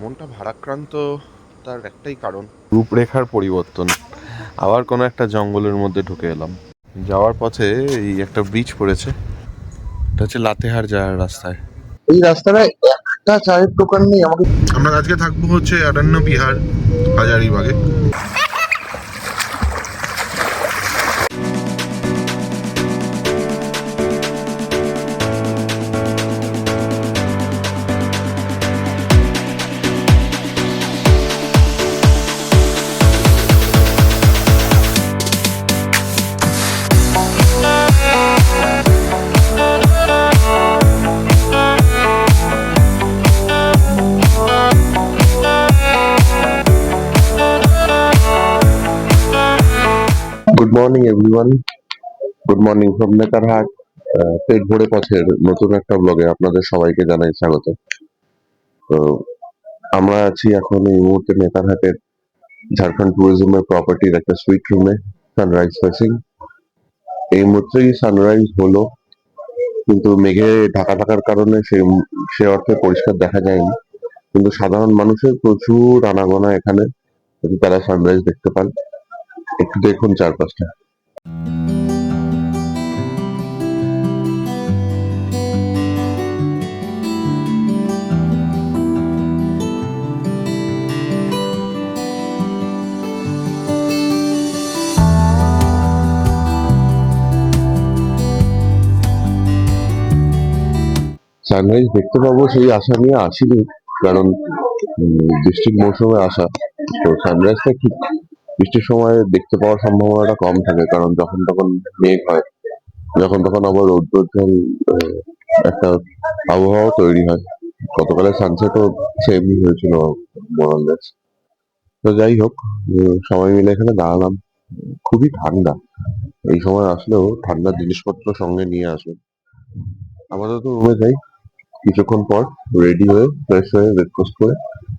মনটা ভারাক্রান্ত, তার একটাই কারণ রূপরেখার পরিবর্তন। আবার কোনো একটা জঙ্গলের মধ্যে ঢুকে এলাম। যাওয়ার পথে এই একটা ব্রিজ পড়েছে, এটা হচ্ছে লাতেহার যাওয়ার রাস্তায়। এই রাস্তাটায় একটা চায়ের দোকান নেই আমাকে। আমরা আজকে থাকবো হচ্ছে অরণ্য বিহার, হাজারিবাগে। Good morning everyone, good morning from Netarhat. পেট ভরে পথের নতুন একটা ব্লগে আপনাদের সবাইকে জানাই স্বাগত। তো আমরা আছি এখন এই মুহূর্তে নেতারহাটের ঝাড়খণ্ড ট্যুরিজমের প্রপার্টির একটা সুইট রুমে, সানরাইজ ফেসিং। এই মুহূর্তেই সানরাইজ হলো, কিন্তু মেঘে ঢাকা থাকার কারণে সে অর্থে পরিষ্কার দেখা যায়নি। কিন্তু সাধারণ মানুষের প্রচুর আনাগোনা এখানে, যদি তারা সানরাইজ দেখতে পান। একটু দেখুন চারপাশটা। সানরাইজ দেখতে পাবো সেই আশা নিয়ে আসিনি, কারণ বৃষ্টির মৌসুমে আসা, তো সানরাইজটা ঠিক বৃষ্টির সময় দেখতে পাওয়ার সম্ভাবনাটা কম থাকে, কারণ যখন তখন মেঘ হয়, যখন তখন আবার রৌদ্রোজ্জ্বল একটা আবহাওয়া তৈরি হয়। গতকালের সানসেটও সেমই হয়েছিল মোরাললেস। তো যাই হোক, সবাই মিলে এখানে দাঁড়ালাম। খুবই ঠান্ডা, এই সময় আসলেও ঠান্ডার জিনিসপত্র সঙ্গে নিয়ে আসবেন। আপাতত রুমে যাই, কিছুক্ষণ পর রেডি হয়ে ফ্রেশ হয়ে ব্রেকফাস্ট করে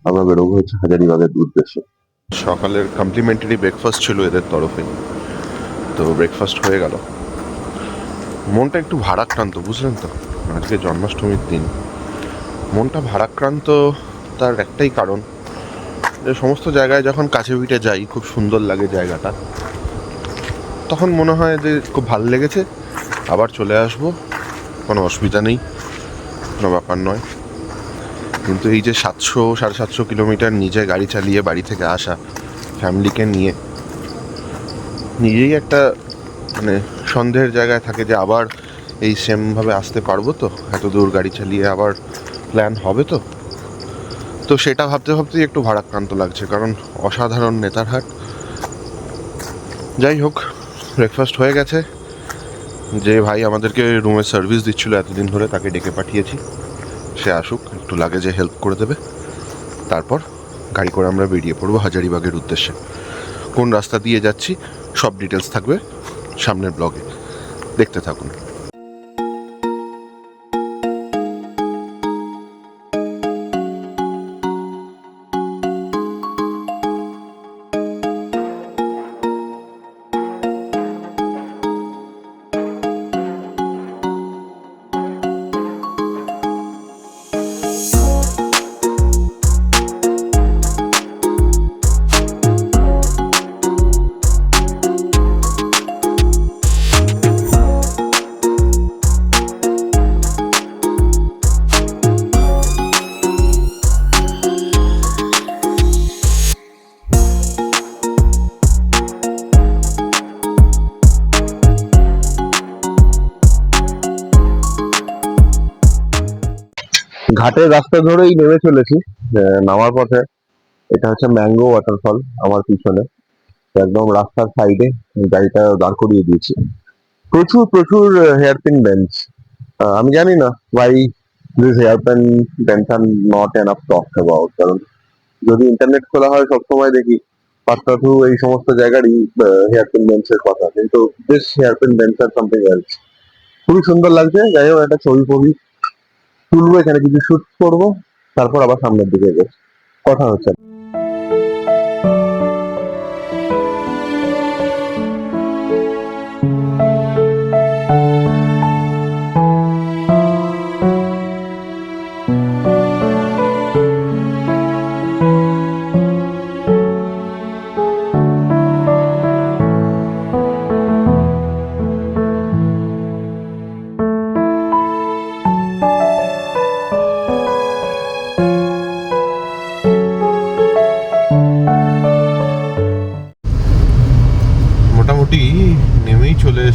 আমরা বেরোবো হচ্ছে হাজারিবাগের উদ্দেশ্যে। সকালের কমপ্লিমেন্টারি ব্রেকফাস্ট ছিল এদের তরফে, তো ব্রেকফাস্ট হয়ে গেল। মনটা একটু ভারাক্রান্ত, বুঝলেন তো, আজকে জন্মাষ্টমীর দিন। মনটা ভারাক্রান্ত, তার একটাই কারণ যে সমস্ত জায়গায় যখন কাছে পিঠে যাই, খুব সুন্দর লাগে জায়গাটা, তখন মনে হয় যে খুব ভালো লেগেছে, আবার চলে আসবো, কোনো অসুবিধা নেই, কোনো ব্যাপার নয়। কিন্তু এই যে 700-750 কিলোমিটার নিজে গাড়ি চালিয়ে বাড়ি থেকে আসা, ফ্যামিলিকে নিয়ে, নিজেই একটা মানে সন্দেহের জায়গায় থাকে যে আবার এই সেমভাবে আসতে পারবো তো, এত দূর গাড়ি চালিয়ে আবার প্ল্যান হবে তো। তো সেটা ভাবতে ভাবতেই একটু ভারাক্রান্ত লাগছে, কারণ অসাধারণ নেতারহাট। যাই হোক, ব্রেকফাস্ট হয়ে গেছে। যে ভাই আমাদেরকে রুমের সার্ভিস দিচ্ছিল এতদিন ধরে, তাকে ডেকে পাঠিয়েছি, সে আসুক, একটু লাগেজে হেল্প করে দেবে। তারপর গাড়ি করে আমরা বেরিয়ে পড়বো হাজারিবাগের উদ্দেশ্যে। কোন রাস্তা দিয়ে যাচ্ছি সব ডিটেলস থাকবে সামনের ব্লগে, দেখতে থাকুন। ঘাটের রাস্তা ধরেই নেমে চলেছি। নামার পথে এটা হচ্ছে ম্যাঙ্গো ওয়াটারফল আমার পিছনে, তো একদম রাস্তার সাইডে গাড়িটা দাঁড় করিয়ে দিয়েছি। প্রচুর প্রচুর হেয়ারপিন বেঞ্চ। আমি জানি না why this hairpin bench are not enough talk about, কারণ যদি ইন্টারনেট খোলা হয় সবসময় দেখি পাঁচটা টু এই সমস্ত জায়গারই হেয়ারপিন বেঞ্চের কথা, কিন্তু this hairpin bench are something else. খুবই সুন্দর লাগছে। যাই হোক, একটা ছবি ফবি তুলবো, এখানে কিছু শুট করবো, তারপর আবার সামনের দিকে কথা হচ্ছে।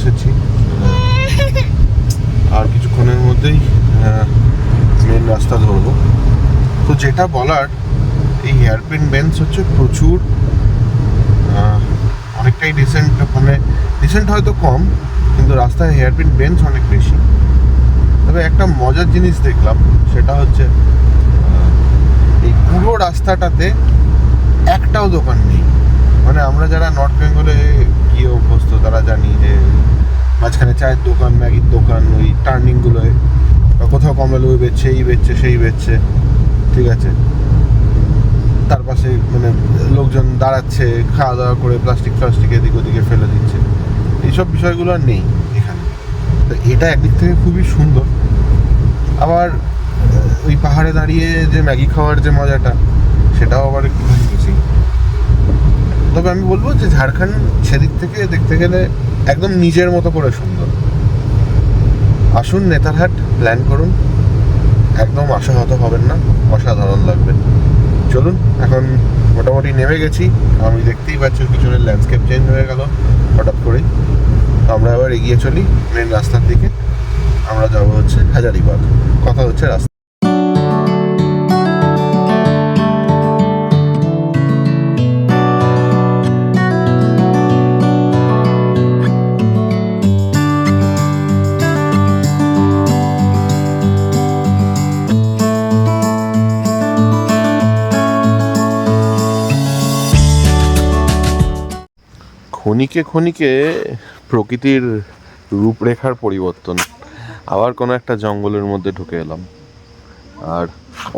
এসেছি, আর কিছুক্ষণের মধ্যেই মেন রাস্তা ধরবো। তো যেটা বলার, এই হেয়ারপিন বেঞ্চ হচ্ছে প্রচুর, অনেকটাই ডিসেন্ট, মানে ডিসেন্ট হয়তো কম, কিন্তু রাস্তায় হেয়ারপিন বেঞ্চ অনেক বেশি। তবে একটা মজার জিনিস দেখলাম, সেটা হচ্ছে এই পুরো রাস্তাটাতে একটাও দোকান নেই। মানে আমরা যারা নর্থ বেঙ্গলে গিয়ে অভ্যস্ত তারা জানি যে মাঝখানে চায়ের দোকান, ম্যাগির দোকান, ওই টার্নিংগুলোয় বা কোথাও কমলালেবু বেচছে, এই বেচছে সেই বেচছে, ঠিক আছে, তার পাশে মানে লোকজন দাঁড়াচ্ছে, খাওয়া দাওয়া করে প্লাস্টিক এদিক ওদিকে ফেলে দিচ্ছে, এইসব বিষয়গুলো আর নেই এখানে। তো এটা একদিক থেকে খুবই সুন্দর। আবার ওই পাহাড়ে দাঁড়িয়ে যে ম্যাগি খাওয়ার যে মজাটা, সেটাও আবার একটু বেশি। তবে আমি বলবো যে ঝাড়খণ্ড সেদিক থেকে দেখতে গেলে একদম নিজের মতো করে সুন্দর। আসুন নেতারহাট, প্ল্যান করুন, একদম আশাহত হবেন না, অসাধারণ লাগবে। চলুন, এখন মোটামুটি নেমে গেছি। আমি দেখতেই পাচ্ছি পিছনের ল্যান্ডস্কেপ চেঞ্জ হয়ে গেল হঠাৎ করেই। আমরা আবার এগিয়ে চলি মেন রাস্তার দিকে। আমরা যাবো হচ্ছে হাজারিবাগ। কথা হচ্ছে রাস্তা। ক্ষণিকে ক্ষণিকে প্রকৃতির রূপরেখার পরিবর্তন, আবার কোনো একটা জঙ্গলের মধ্যে ঢুকে এলাম। আর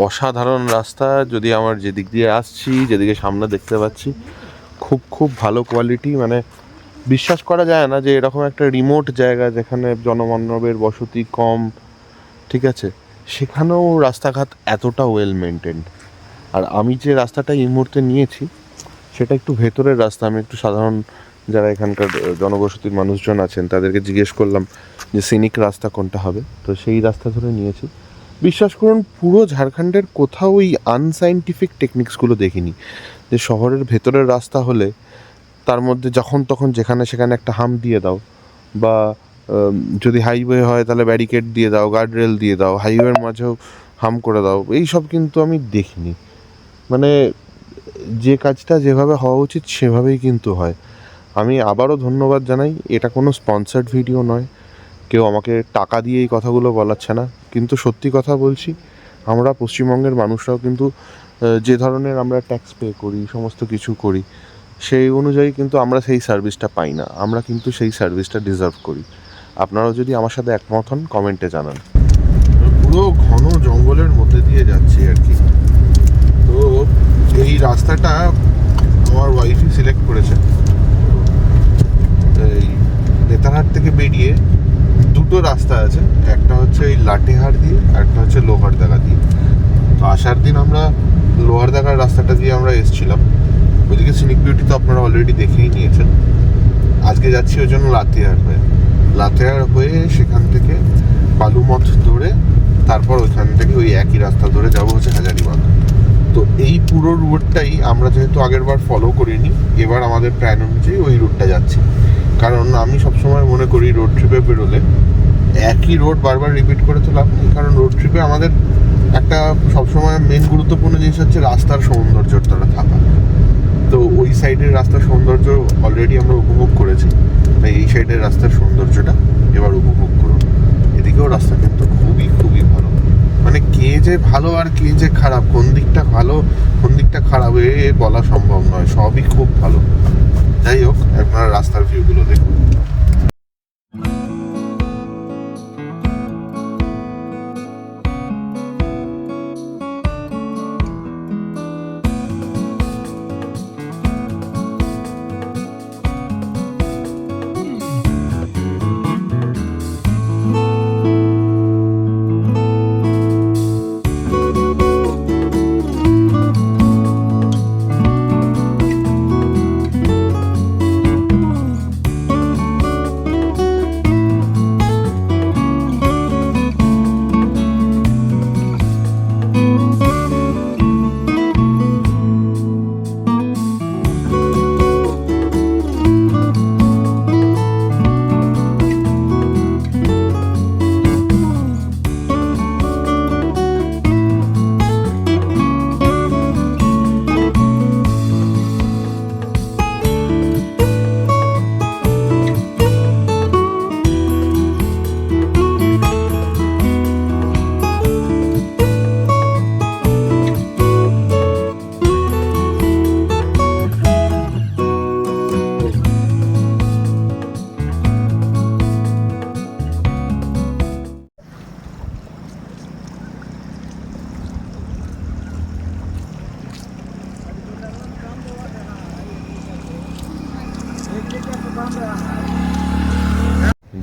অসাধারণ রাস্তা, যদি আমার যেদিক দিয়ে আসছি, যেদিকে সামনে দেখতে পাচ্ছি, খুব খুব ভালো কোয়ালিটি। মানে বিশ্বাস করা যায় না যে এরকম একটা রিমোট জায়গা যেখানে জনমানবের বসতি কম, ঠিক আছে, সেখানেও রাস্তাঘাট এতটা ওয়েল মেনটেন্ড। আর আমি যে রাস্তাটা এই মুহূর্তে নিয়েছি সেটা একটু ভেতরের রাস্তা। আমি একটু সাধারণ যারা এখানকার জনবসতির মানুষজন আছেন তাদেরকে জিজ্ঞেস করলাম যে সিনিক রাস্তা কোনটা হবে, তো সেই রাস্তা ধরে নিয়েছি। বিশ্বাস করুন, পুরো ঝাড়খণ্ডের কোথাও ওই আনসাইন্টিফিক টেকনিক্সগুলো দেখিনি। যে শহরের ভেতরের রাস্তা হলে তার মধ্যে যখন তখন যেখানে সেখানে একটা হাম্প দিয়ে দাও, বা যদি হাইওয়ে হয় তাহলে ব্যারিকেড দিয়ে দাও, গার্ড রেল দিয়ে দাও, হাইওয়ের মাঝেও হাম্প করে দাও, এইসব কিন্তু আমি দেখিনি। মানে যে কাজটা যেভাবে হওয়া উচিত সেভাবেই কিন্তু হয়। আমি আবারও ধন্যবাদ জানাই। এটা কোনো স্পন্সার্ড ভিডিও নয়, কেউ আমাকে টাকা দিয়ে এই কথাগুলো বলাচ্ছে না, কিন্তু সত্যি কথা বলছি, আমরা পশ্চিমবঙ্গের মানুষরাও কিন্তু যে ধরনের আমরা ট্যাক্স পে করি, সমস্ত কিছু করি, সেই অনুযায়ী কিন্তু আমরা সেই সার্ভিসটা পাই না। আমরা কিন্তু সেই সার্ভিসটা ডিজার্ভ করি। আপনারাও যদি আমার সাথে একমত হন, কমেন্টে জানান। পুরো ঘন জঙ্গলের মধ্যে দিয়ে যাচ্ছি আর কি। তো এই রাস্তাটা আমার ওয়াইফই সিলেক্ট করেছে। এই নেতারহাট থেকে বেরিয়ে দুটো রাস্তা আছে, একটা হচ্ছে এই লাটেহার দিয়ে, আর একটা হচ্ছে লোহারদাগা দিয়ে। তো আসার দিন আমরা লোহারদাগার রাস্তাটা দিয়ে আমরা এসেছিলাম। ওইদিকে সিনিক বিউটি তো আপনারা অলরেডি দেখেই নিয়েছেন। আজকে যাচ্ছি ওই জন্য লাতেহার হয়ে সেখান থেকে বালুমঠ ধরে তারপর ওইখান থেকে ওই একই রাস্তা ধরে যাবো হচ্ছে হাজারিবাগ। তো এই পুরো রুটটাই আমরা যেহেতু আগের বার ফলো করিনি, এবার আমাদের প্ল্যান অনুযায়ী ওই রুটটা যাচ্ছি। কারণ আমি সবসময় মনে করি রোড ট্রিপে বেরোলে একই রোড বারবার রিপিট করে তো লাভ নেই। কারণ রোড ট্রিপে আমাদের একটা সবসময় মেন গুরুত্বপূর্ণ জিনিস হচ্ছে রাস্তার সৌন্দর্যটা থাকা। তো ওই সাইডের রাস্তার সৌন্দর্য অলরেডি আমরা উপভোগ করেছি, তাই এই সাইডের রাস্তার সৌন্দর্যটা এবার উপভোগ করুন। এদিকেও রাস্তা কিন্তু খুবই খুবই ভালো। মানে কে যে ভালো আর কে যে খারাপ, কোন দিকটা ভালো কোন দিকটা খারাপ এ বলা সম্ভব নয়, সবই খুব ভালো। যাই হোক, আপনারা রাস্তার ভিউগুলো দেখুন।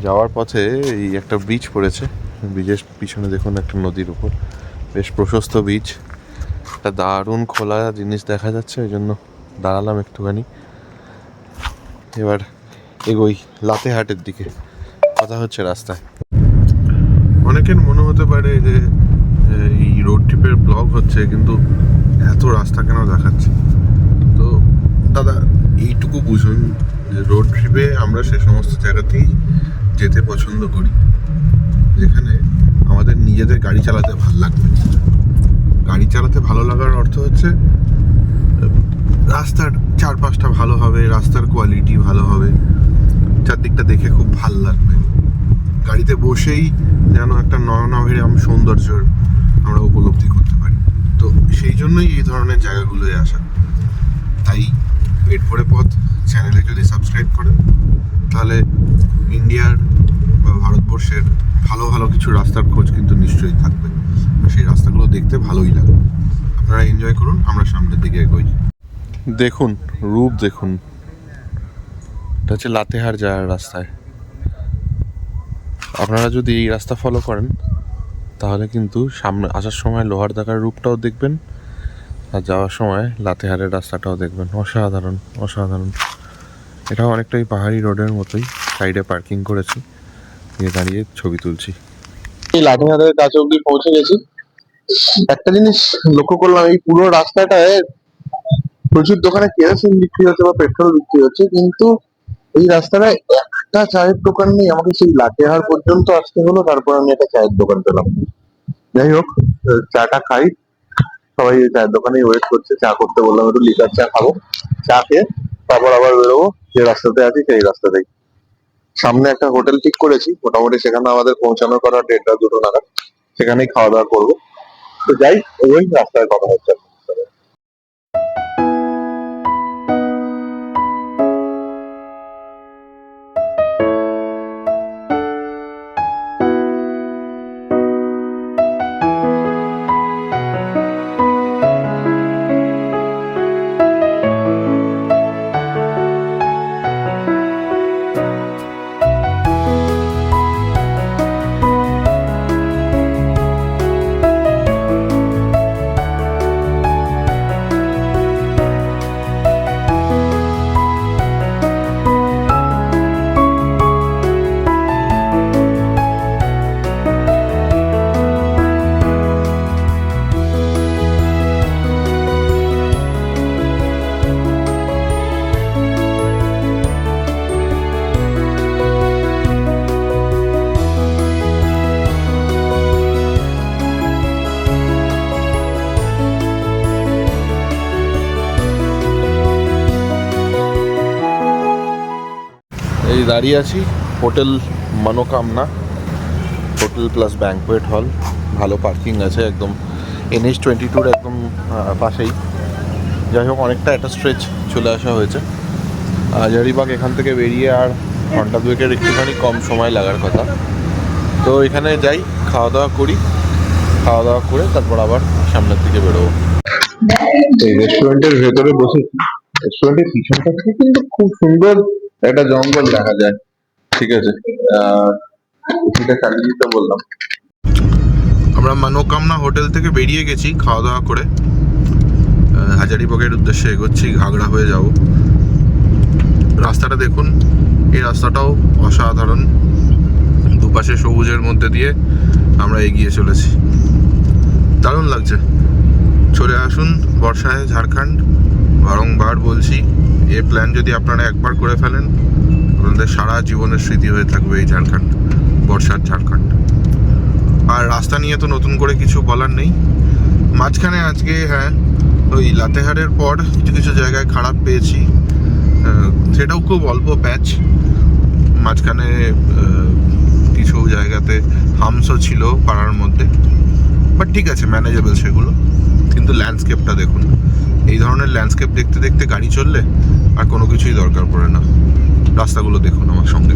যাওয়ার পথে এই একটা ব্রিজ পড়েছে, ব্রিজের পিছনে দেখুন একটা নদীর উপর বেশ প্রশস্ত ব্রিজ, একটা দারুণ খোলা জিনিস দেখা যাচ্ছে, ওই জন্য দাঁড়ালাম একটুখানি। এবার এগোই লাতেহাটের দিকে, কথা হচ্ছে রাস্তায়। অনেকের মনে হতে পারে যে এই রোড ট্রিপের ব্লগ হচ্ছে, কিন্তু এত রাস্তা কেন দেখাচ্ছে? তো দাদা এইটুকু বুঝুন যে রোড ট্রিপে আমরা সে সমস্ত জায়গাতেই যেতে পছন্দ করি যেখানে আমাদের নিজেদের গাড়ি চালাতে ভালো লাগবে। গাড়ি চালাতে ভালো লাগার অর্থ হচ্ছে রাস্তার চারপাশটা ভালো হবে, রাস্তার কোয়ালিটি ভালো হবে, চারদিকটা দেখে খুব ভালো লাগবে, গাড়িতে বসেই যেন একটা নয়নাভিরাম সৌন্দর্য আমরা উপলব্ধি করতে পারি। তো সেই জন্যই এই ধরনের জায়গাগুলোয় আসা। তাই পেট ভরে পথ চ্যানেলে যদি সাবস্ক্রাইব করেন তাহলে ইন্ডিয়ার বা ভারতবর্ষের ভালো ভালো কিছু রাস্তার খোঁজ কিন্তু নিশ্চয়ই থাকবে, সেই রাস্তাগুলো দেখতে ভালোই লাগবে। আপনারা এনজয় করুন, আমরা সামনের দিকে এগোই। দেখুন রূপ দেখুন, এটা হচ্ছে লাতেহার যাওয়ার রাস্তায়। আপনারা যদি এই রাস্তা ফলো করেন তাহলে কিন্তু সামনে আসার সময় লোহারদাগার রূপটাও দেখবেন, আর যাওয়ার সময় লাতেহারের রাস্তাটাও দেখবেন। অসাধারণ অসাধারণ। এটাও অনেকটাই পাহাড়ি রোডের মতোই, সাইডে পার্কিং করেছি, দিয়ে দাঁড়িয়ে ছবি তুলছি। এই লাঠিহাটের কাছে অব্দি পৌঁছে গেছি। একটা জিনিস লক্ষ্য করলাম, এই পুরো রাস্তাটায় প্রচুর দোকানে কেরোসিন বিক্রি হচ্ছে বা পেট্রোল বিক্রি হচ্ছে, কিন্তু এই রাস্তাটায় একটা চায়ের দোকান নেই। আমাকে সেই লাঠিহাট পর্যন্ত আসতে হলো, তারপর আমি একটা চায়ের দোকান পেলাম। যাই হোক, চাটা খাই। সবাই এই চায়ের দোকানেই ওয়েট করছে, চা করতে বললাম, একটু লিকার চা খাবো। চা খেয়ে তারপর আবার বেরোবো যে রাস্তাতে আছি সেই রাস্তাতেই। সামনে একটা হোটেল ঠিক করেছি, মোটামুটি সেখানে আমাদের পৌঁছানোর কথা 1:30-2 নাগাদ, সেখানেই খাওয়া দাওয়া করবো। তো যাই, ওই রাস্তায় কথা হচ্ছে। এই দাঁড়িয়ে আছি হোটেল মনোকামনা, হোটেল প্লাস ব্যাঙ্কোয়েট হল, ভালো পার্কিং আছে একদম NH-22 একদম পাশেই। যাই হোক, অনেকটা একটা স্ট্রেচ চলে আসা হয়েছে। হাজারিবাগ এখান থেকে বেরিয়ে আর ঘন্টা দুয়েকের একটুখানি কম সময় লাগার কথা। তো এখানে যাই, খাওয়া দাওয়া করি, খাওয়া দাওয়া করে তারপর আবার সামনের দিকে বেরোবো। এই রেস্টুরেন্টের ভেতরে বসেছি। রেস্টুরেন্টের পিছনটা থেকে কিন্তু খুব সুন্দর একটা জঙ্গল দেখা যায়। ঠিক আছে, এটা চালিয়ে দিতে বললাম। আমরা মনোকামনা হোটেল থেকে বেরিয়ে গেছি খাওয়া দাওয়া করে, হাজারিবাগের উদ্দেশ্যে এগোচ্ছি, ঘাগড়া হয়ে যাব। রাস্তাটা দেখুন, এই রাস্তাটাও অসাধারণ, দুপাশে সবুজের মধ্যে দিয়ে আমরা এগিয়ে চলেছি, দারুণ লাগছে। চলে আসুন বর্ষায় ঝাড়খণ্ড, বারংবার বলছি, এই প্ল্যান যদি আপনারা একবার করে ফেলেন আপনাদের সারা জীবনের স্মৃতি হয়ে থাকবে এই ঝাড়খণ্ড, বর্ষার ঝাড়খণ্ড। আর রাস্তা নিয়ে তো নতুন করে কিছু বলার নেই। মাঝখানে আজকে হ্যাঁ, ওই লাতেহারের পর কিছু কিছু জায়গায় খারাপ পেয়েছি, সেটাও খুব অল্প প্যাচ। মাঝখানে কিছু জায়গাতে হামসও ছিল পাড়ার মধ্যে, বাট ঠিক আছে, ম্যানেজেবল সেগুলো। কিন্তু ল্যান্ডস্কেপটা দেখুন, এই ধরনের ল্যান্ডস্কেপ দেখতে দেখতে গাড়ি চললে আর কোনো কিছুই দরকার পড়ে না। রাস্তাগুলো দেখুন আমার সঙ্গে।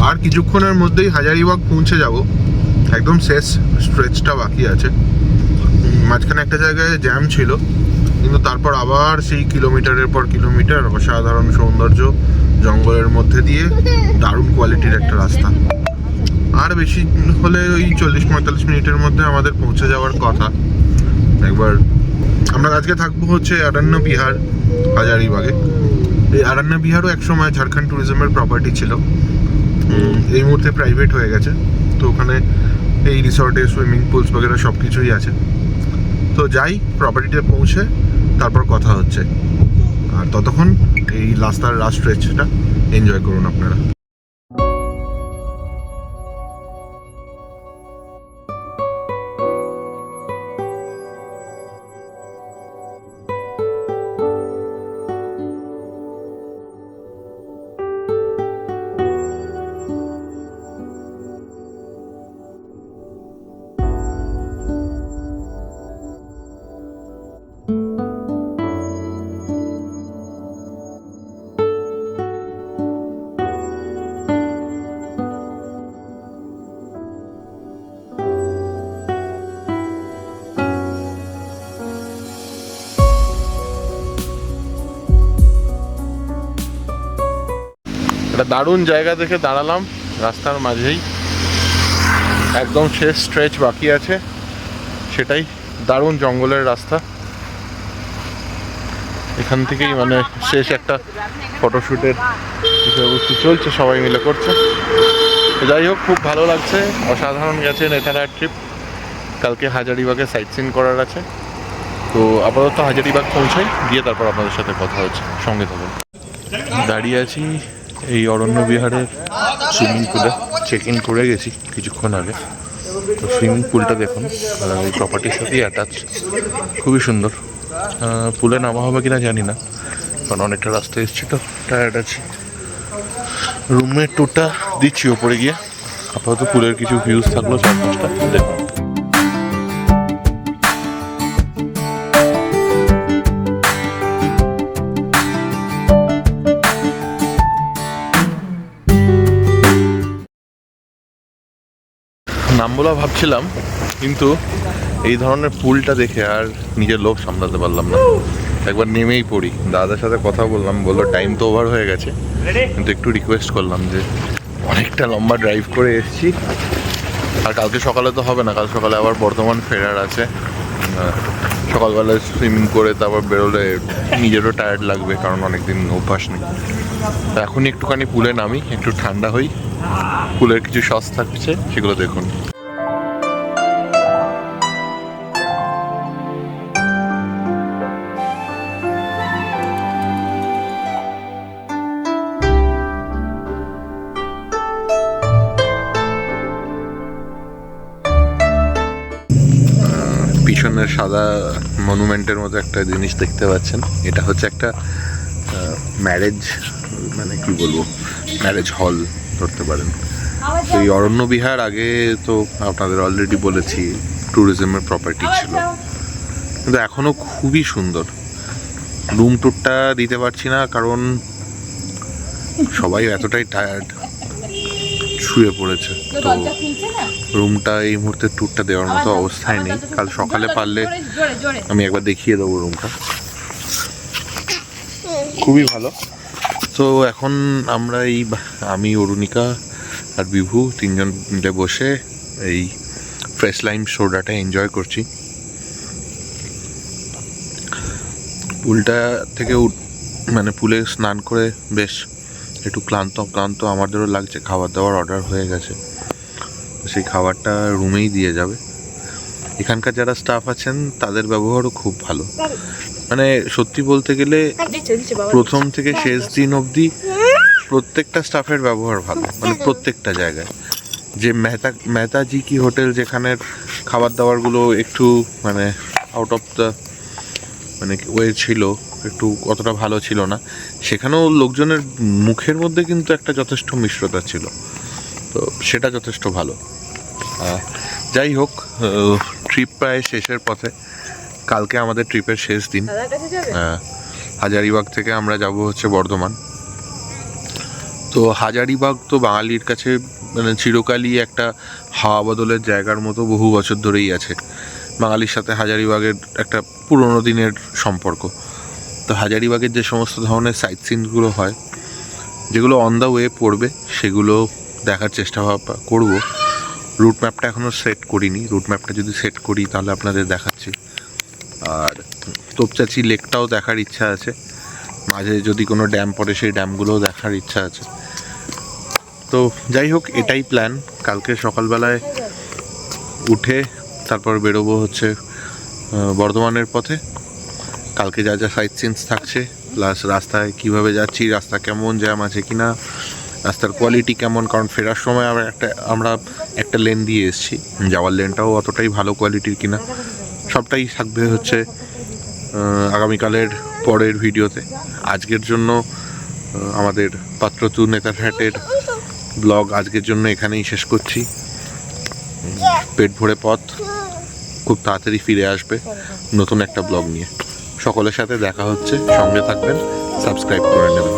আর কিছুক্ষণের মধ্যেই হাজারিবাগ পৌঁছে যাব, একদম শেষ স্ট্রেচটা বাকি আছে। মাঝখানে একটা জায়গায় জ্যাম ছিল, কিন্তু তারপর আবার সেই কিলোমিটারের পর কিলোমিটার অসাধারণ সৌন্দর্য, জঙ্গলের মধ্যে দিয়ে দারুণ কোয়ালিটির একটা রাস্তা। আর বেশি হলে ওই 40-45 মিনিটের মধ্যে আমাদের পৌঁছে যাওয়ার কথা। একবার আমরা আজকে থাকবো হচ্ছে আরণ্য বিহার হাজারিবাগে। এই আরণ্য বিহারও একসময় ঝাড়খণ্ড ট্যুরিজমের প্রপার্টি ছিল, এই মুহূর্তে প্রাইভেট হয়ে গেছে। তো ওখানে এই রিসর্টে সুইমিং পুলস বগেরা সব কিছুই আছে। তো যাই, প্রপার্টিতে পৌঁছে তারপর কথা হচ্ছে। আর ততক্ষণ এই রাস্তার লাস্ট স্ট্রেচটা এনজয় করুন আপনারা। একটা দারুণ জায়গা দেখে দাঁড়ালাম রাস্তার মাঝেই, একদম শেষ স্ট্রেচ বাকি আছে, সেটাই দারুণ জঙ্গলের রাস্তা। এখান থেকেই মানে শেষ একটা ফটোশ্যুটের বিষয়বস্তু চলছে, সবাই মিলে করছে। যাই হোক, খুব ভালো লাগছে, অসাধারণ গেছে নেতারহাট ট্রিপ। কালকে হাজারিবাগে সাইট সিন করার আছে। তো আপাতত হাজারিবাগ পৌঁছাই, গিয়ে তারপর আপনাদের সাথে কথা হচ্ছে, সঙ্গে থাকুন। দাঁড়িয়ে আছি এই অরণ্য বিহারের সুইমিং পুলে, চেক ইন করে গেছি কিছুক্ষণ আগে। তো সুইমিং পুলটা দেখুন, এই প্রপার্টির সাথেই অ্যাটাচ, খুবই সুন্দর। পুলে নামা হবে কিনা জানি না, কারণ অনেকটা রাস্তা এসেছি, তো টায়ার্ড আছি। রুমের টুরটা দিচ্ছি ওপরে গিয়ে। আপাতত পুলের কিছু ভিউজ থাকলো 4-5টা দেখুন। নাম বলা ভাবছিলাম, কিন্তু এই ধরনের পুলটা দেখে আর নিজের লোভ সামলাতে পারলাম না, একবার নেমেই পড়ি। দাদার সাথে কথা বললাম, বললো টাইম তো ওভার হয়ে গেছে, কিন্তু একটু রিকোয়েস্ট করলাম যে অনেকটা লম্বা ড্রাইভ করে এসেছি, আর কালকে সকালে তো হবে না, কাল সকালে আবার বর্ধমান ফেরার আছে। সকালবেলায় সুইমিং করে তারপর বেরোলে নিজেরও টায়ার্ড লাগবে, কারণ অনেকদিন অভ্যাস নেই। তো এখনই একটুখানি পুলে নামি, একটু ঠান্ডা হই। পুলের কিছু সস থাকছে, সেগুলো দেখুন। পিছনের সাদা মনুমেন্টের মতো একটা জিনিস দেখতে পাচ্ছেন, এটা হচ্ছে একটা ম্যারেজ, মানে কি বলবো, ম্যারেজ হল ধরতে পারেন। তো এই অরণ্য বিহার আগে তো আপনাদের অলরেডি বলেছি ট্যুরিজমের প্রপার্টি ছিল, কিন্তু এখনও খুবই সুন্দর। রুম ট্যুরটা দিতে পারছি না, কারণ সবাই এতটাই টায়ার্ড, শুয়ে পড়েছে। তো রুমটা এই মুহূর্তে ট্যুরটা দেওয়ার মতো অবস্থায় নেই। কাল সকালে পারলে আমি একবার দেখিয়ে দেবো রুমটা, খুবই ভালো। তো এখন আমরা আমি, অরুণিকা আর বিভু তিনজন মিলে বসে এই ফ্রেশ লাইম সোডাটা এনজয় করছি। পুলটা থেকে মানে পুলে স্নান করে বেশ একটু ক্লান্ত আমাদেরও লাগছে। খাবার দাবার অর্ডার হয়ে গেছে, সেই খাবারটা রুমেই দিয়ে যাবে। এখানকার যারা স্টাফ আছেন তাদের ব্যবহারও খুব ভালো, মানে সত্যি বলতে গেলে প্রথম থেকে শেষ দিন অবধি প্রত্যেকটা স্টাফের ব্যবহার ভালো, মানে প্রত্যেকটা জায়গায়। যে মেহতাজি কি হোটেল, যেখানের খাবার দাবারগুলো একটু মানে আউট অফ দ্য মানে ওয়ে ছিল, একটু অতটা ভালো ছিল না, সেখানেও লোকজনের মুখের মধ্যে কিন্তু একটা যথেষ্ট মিশ্রতা ছিল, তো সেটা যথেষ্ট ভালো। যাই হোক, ট্রিপ প্রায় শেষের পথে। কালকে আমাদের ট্রিপের শেষ দিন। হাজারিবাগ থেকে আমরা যাব হচ্ছে বর্ধমান। তো হাজারিবাগ তো বাঙালির কাছে মানে চিরকালই একটা হাওয়া বদলের জায়গার মতো বহু বছর ধরেই আছে। বাঙালির সাথে হাজারিবাগের একটা পুরনো দিনের সম্পর্ক। তো হাজারিবাগের যে সমস্ত ধরনের সাইট সিনগুলো হয়, যেগুলো অন দ্য ওয়ে পড়বে, সেগুলো দেখার চেষ্টা করব। রুট ম্যাপটা এখনও সেট করিনি, রুট ম্যাপটা যদি সেট করি তাহলে আপনাদের দেখাচ্ছি। আর তোপচাচি লেকটাও দেখার ইচ্ছা আছে, মাঝে যদি কোনো ড্যাম পড়ে সেই ড্যামগুলোও দেখার ইচ্ছা আছে। তো যাই হোক, এটাই প্ল্যান। কালকে সকালবেলায় উঠে তারপর বেরোবো হচ্ছে বর্ধমানের পথে। কালকে যা যা সাইট সিনস থাকছে, প্লাস রাস্তায় কিভাবে যাচ্ছি, রাস্তা কেমন, জ্যাম আছে কিনা, রাস্তার কোয়ালিটি কেমন, কারণ ফেরার সময় আমরা একটা লেন দিয়ে এসেছি, যাওয়ার লেনটাও অতটাই ভালো কোয়ালিটির কিনা, সবটাই থাকবে হচ্ছে আগামীকালের পরের ভিডিওতে। আজকের জন্য আমাদের পাত্রতু নেতারহাটের ব্লগ আজকের জন্য এখানেই শেষ করছি। পেট ভরে পথ খুব তাড়াতাড়ি ফিরে আসবে নতুন একটা ব্লগ নিয়ে। সকলের সাথে দেখা হচ্ছে, সঙ্গে থাকবেন, সাবস্ক্রাইব করে নেবেন।